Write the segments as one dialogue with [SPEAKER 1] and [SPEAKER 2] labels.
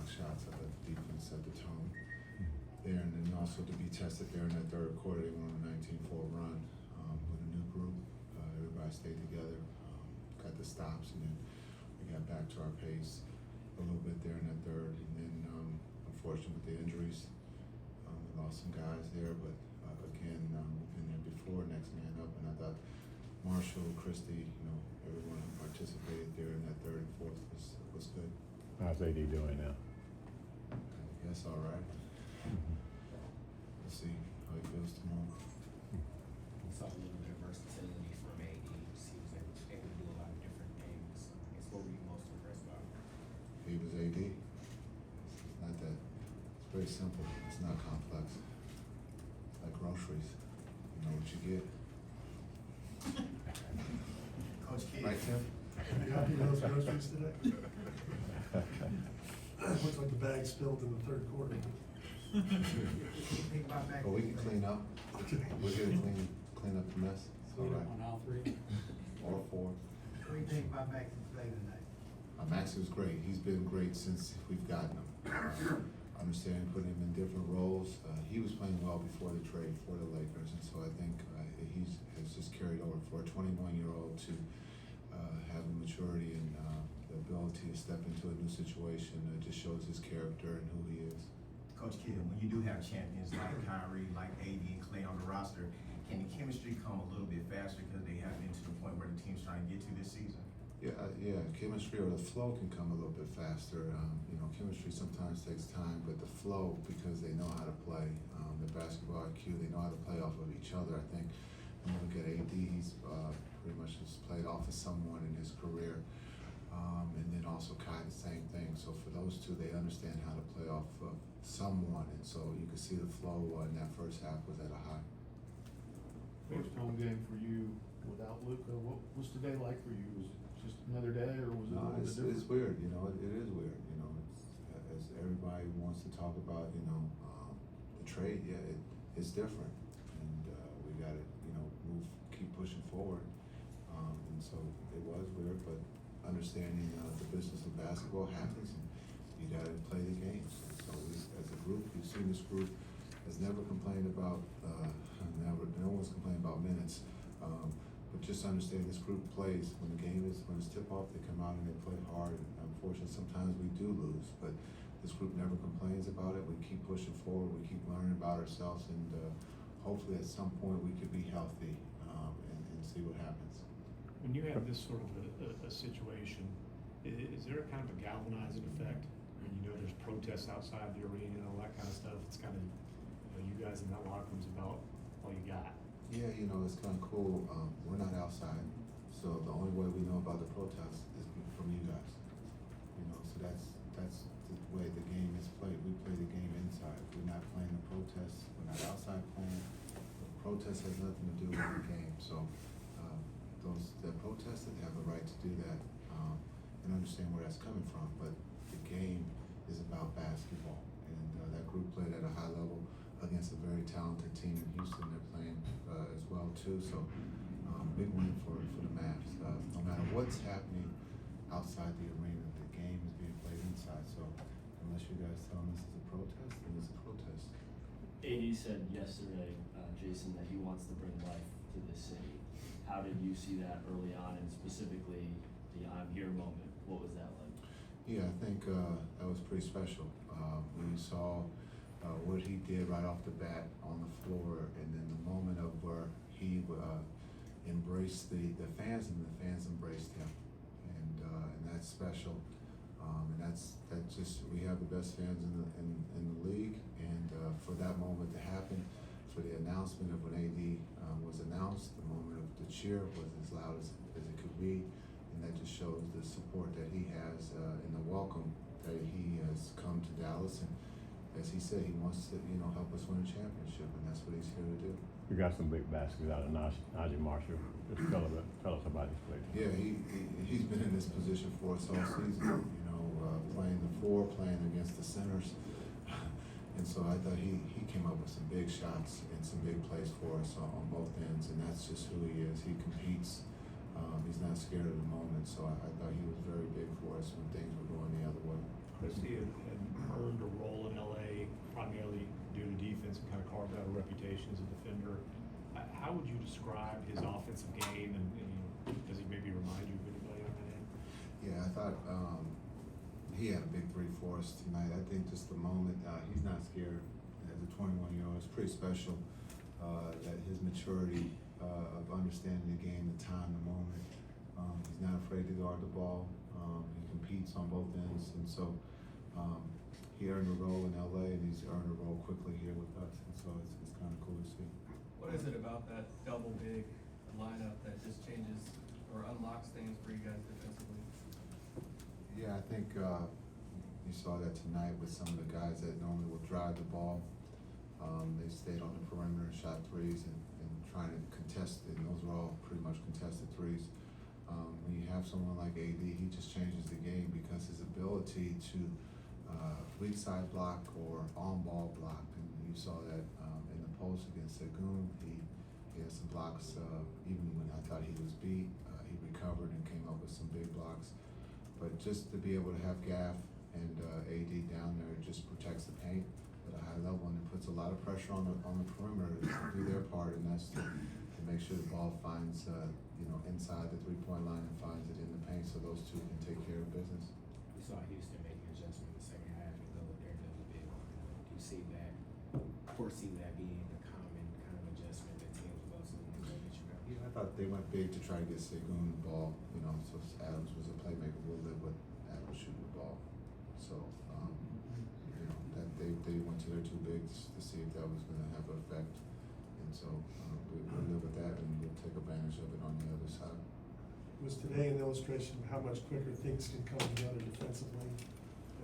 [SPEAKER 1] shots. I thought the defense set the tone there, and then also to be tested there in that third quarter, they went on a 19-4 run with a new group. Everybody stayed together, got the stops, and then we got back to our pace a little bit there in that third. And then, unfortunately, with the injuries, we lost some guys there, but again, we've been there before, next man up, and I thought Marshall, Christie, everyone who participated there in that third and fourth was good.
[SPEAKER 2] How's AD doing now?
[SPEAKER 1] I guess all right. We'll see how he feels tomorrow.
[SPEAKER 3] We saw a little bit of versatility from AD. He was able to do a lot of different things. I guess what were you most impressed by?
[SPEAKER 1] He was AD. It's not that. It's very simple. It's not complex. It's like groceries. You know what you get.
[SPEAKER 3] Coach Kidd.
[SPEAKER 1] Right, Tim?
[SPEAKER 4] You happy with those groceries today? Looks like the bag spilled in the third quarter.
[SPEAKER 3] Think about back.
[SPEAKER 1] But we can clean up. We're here to clean up the mess. It's all right.
[SPEAKER 5] On all three.
[SPEAKER 1] Or four.
[SPEAKER 3] What do you think about Max's play tonight?
[SPEAKER 1] Max was great. He's been great since we've gotten him. Understanding putting him in different roles. He was playing well before the trade for the Lakers, and so I think has just carried over for a 21-year-old to have the maturity and the ability to step into a new situation. It just shows his character and who he is.
[SPEAKER 6] Coach Kidd, when you do have champions like Kyrie, like AD and Clay on the roster, can the chemistry come a little bit faster because they haven't been to the point where the team's trying to get to this season?
[SPEAKER 1] Yeah, chemistry or the flow can come a little bit faster. Chemistry sometimes takes time, but the flow, because they know how to play, the basketball IQ, they know how to play off of each other. I think when you look at AD, he's pretty much just played off of someone in his career. And then also Kai, the same thing. So for those two, they understand how to play off of someone. And so you can see the flow in that first half was at a high.
[SPEAKER 5] First home game for you without Luka. What was today like for you? Was it just another day, or was it a
[SPEAKER 1] No,
[SPEAKER 5] little bit different?
[SPEAKER 1] it's weird. It is weird. As everybody wants to talk about, the trade. Yeah, it's different, and we got to, keep pushing forward. And so it was weird, but understanding the business of basketball happens, and you got to play the games. And so we, as a group, you've seen this group has never complained about, no one's complained about minutes. But just understand this group plays when it's tip off, they come out and they play hard. And unfortunately, sometimes we do lose, but this group never complains about it. We keep pushing forward, we keep learning about ourselves, and hopefully at some point we could be healthy and see what happens.
[SPEAKER 7] When you have this sort of a situation, is there a kind of a galvanizing effect? When there's protests outside the arena and all that kind of stuff, it's kind of, you guys in that locker room's about all you got.
[SPEAKER 1] Yeah, it's kind of cool. We're not outside, so the only way we know about the protests is from you guys. So that's the way the game is played. We play the game inside. We're not playing the protests. We're not outside playing. The protest has nothing to do with the game. So the protesters have the right to do that and understand where that's coming from. But the game is about basketball, and that group played at a high level against a very talented team in Houston. They're playing as well too. So big win for the Mavs. No matter what's happening outside the arena, the game is being played inside. So unless you guys tell them this is a protest, then it's a protest.
[SPEAKER 8] AD said yesterday, Jason, that he wants to bring life to the city. How did you see that early on, and specifically the "I'm here" moment? What was that like?
[SPEAKER 1] Yeah, I think that was pretty special. We saw what he did right off the bat on the floor, and then the moment of where he embraced the fans, and the fans embraced him, and that's special. And that's just, we have the best fans in the league, and for that moment to happen, for the announcement of when AD was announced, the moment of the cheer was as loud as it could be, and that just shows the support that he has and the welcome that he has come to Dallas. And as he said, he wants to help us win a championship, and that's what he's here to do.
[SPEAKER 2] We got some big baskets out of Najee Marshall. Just tell us about his play.
[SPEAKER 1] Yeah, he's been in this position for us all season. Playing the four, playing against the centers. And so I thought he came up with some big shots and some big plays for us on both ends, and that's just who he is. He competes. He's not scared of the moment, so I thought he was very big for us when things were going the other way.
[SPEAKER 7] Christie had earned a role in LA primarily due to defense and kind of carved out a reputation as a defender. How would you describe his offensive game, and does he maybe remind you of anybody on that end?
[SPEAKER 1] Yeah, I thought he had a big three for us tonight. I think just the moment, he's not scared as a 21-year-old. It's pretty special that his maturity of understanding the game, the time, the moment. He's not afraid to guard the ball. He competes on both ends, and so he earned a role in LA, and he's earned a role quickly here with us, and so it's kind of cool to see.
[SPEAKER 9] What is it about that double big lineup that just changes or unlocks things for you guys defensively?
[SPEAKER 1] Yeah, I think you saw that tonight with some of the guys that normally will drive the ball. They stayed on the perimeter, shot threes, and trying to contest, and those were all pretty much contested threes. When you have someone like AD, he just changes the game because his ability to weak side block or on ball block, and you saw that in the post against Segun. He had some blocks, even when I thought he was beat, he recovered and came up with some big blocks. But just to be able to have Gaff and AD down there, it just protects the paint at a high level, and it puts a lot of pressure on the perimeter to do their part, and that's to make sure the ball finds inside the 3-point line and finds it in the paint, so those two can take care of business.
[SPEAKER 3] We saw Houston make an adjustment in the second half and go with their double big. Do you see that, foresee that being a common kind of adjustment that teams will go to in the way that you go?
[SPEAKER 1] Yeah, I thought they went big to try to get Segun the ball, so Adams was a playmaker. We'll live with Adams shooting the ball. So, that they went to their two bigs to see if that was gonna have an effect. And so, we'll live with that, and we'll take advantage of it on the other side.
[SPEAKER 4] Was today an illustration of how much quicker things can come together defensively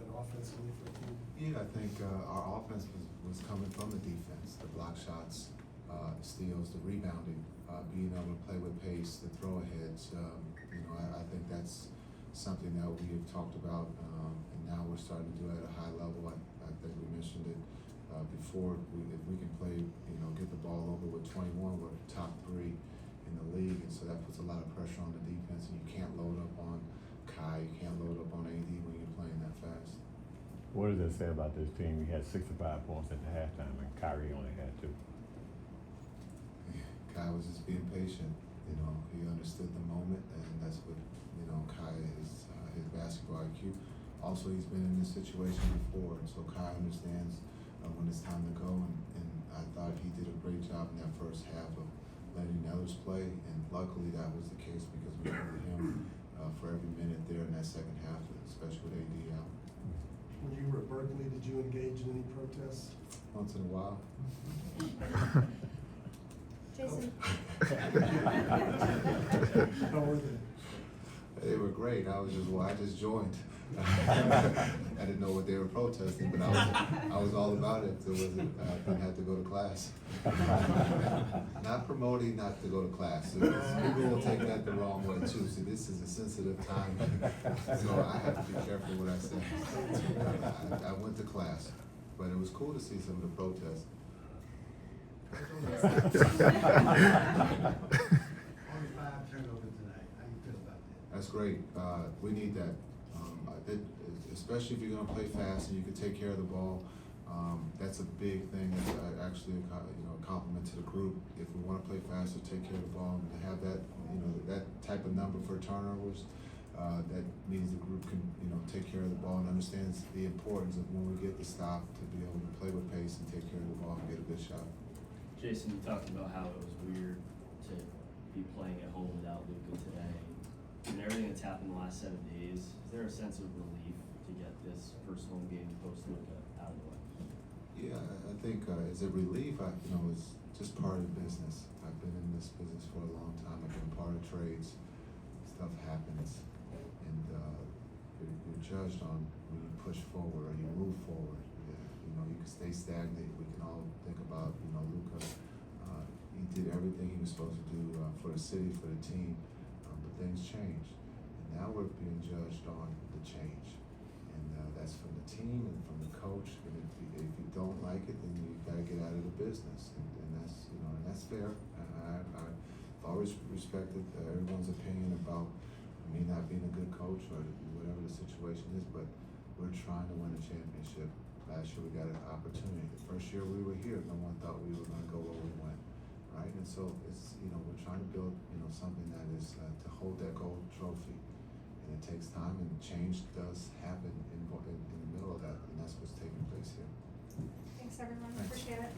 [SPEAKER 4] and offensively for the team?
[SPEAKER 1] Yeah, I think our offense was coming from the defense, the block shots, the steals, the rebounding, being able to play with pace, the throw aheads. I think that's something that we have talked about, and now we're starting to do it at a high level. I think we mentioned it before. If we can play, get the ball over with 21, we're top 3 in the league, and so that puts a lot of pressure on the defense. And you can't load up on Kai, you can't load up on AD when you're playing that fast.
[SPEAKER 2] What does that say about this team? We had 65 points at the halftime, and Kyrie only had 2.
[SPEAKER 1] Kai was just being patient. He understood the moment, and that's what Kai is, his basketball IQ. Also, he's been in this situation before, and so Kai understands when it's time to go. And I thought he did a great job in that first half of letting others play, and luckily that was the case because we needed him for every minute there in that second half, especially with AD out.
[SPEAKER 4] When you were at Berkeley, did you engage in any protests?
[SPEAKER 1] Once in a while.
[SPEAKER 10] Jason.
[SPEAKER 4] How were they?
[SPEAKER 1] They were great. I just joined. I didn't know what they were protesting, but I was all about it. I didn't have to go to class. Not promoting not to go to class. So people will take that the wrong way too. So this is a sensitive time, so I have to be careful what I say. I went to class, but it was cool to see some of the protests.
[SPEAKER 11] Only 5 turnovers tonight. How you feel about that?
[SPEAKER 1] That's great. We need that. Especially if you're going to play fast and you can take care of the ball. That's a big thing. That's actually a compliment to the group. If we want to play fast, take care of the ball, and to have that that type of number for turnovers, that means the group can take care of the ball and understands the importance of when we get the stop to be able to play with pace and take care of the ball and get a good shot.
[SPEAKER 8] Jason, you talked about how it was weird to be playing at home without Luka today. And everything that's happened the last 7 days, is there a sense of relief to get this first home game post Luka out of the way?
[SPEAKER 1] Yeah, I think as a relief, it's just part of the business. I've been in this business for a long time. I've been part of trades. Stuff happens, and you're judged on when you push forward or you move forward. You can stay stagnant. We can all think about Luka. He did everything he was supposed to do for the city, for the team, but things change, and now we're being judged on the change, and that's from the team and from the coach. And if you don't like it, then you got to get out of the business, and that's and that's fair. I've always respected everyone's opinion about me not being a good coach or whatever the situation is, but we're trying to win a championship. Last year we got an opportunity. The first year we were here, no one thought we were gonna go where we went, right? And so it's, you know, we're trying to build, you know, something that is, to hold that gold trophy. And it takes time, and change does happen in the middle of that, and that's what's taking place here.
[SPEAKER 10] Thanks, everyone.
[SPEAKER 1] Thanks.
[SPEAKER 10] Appreciate it.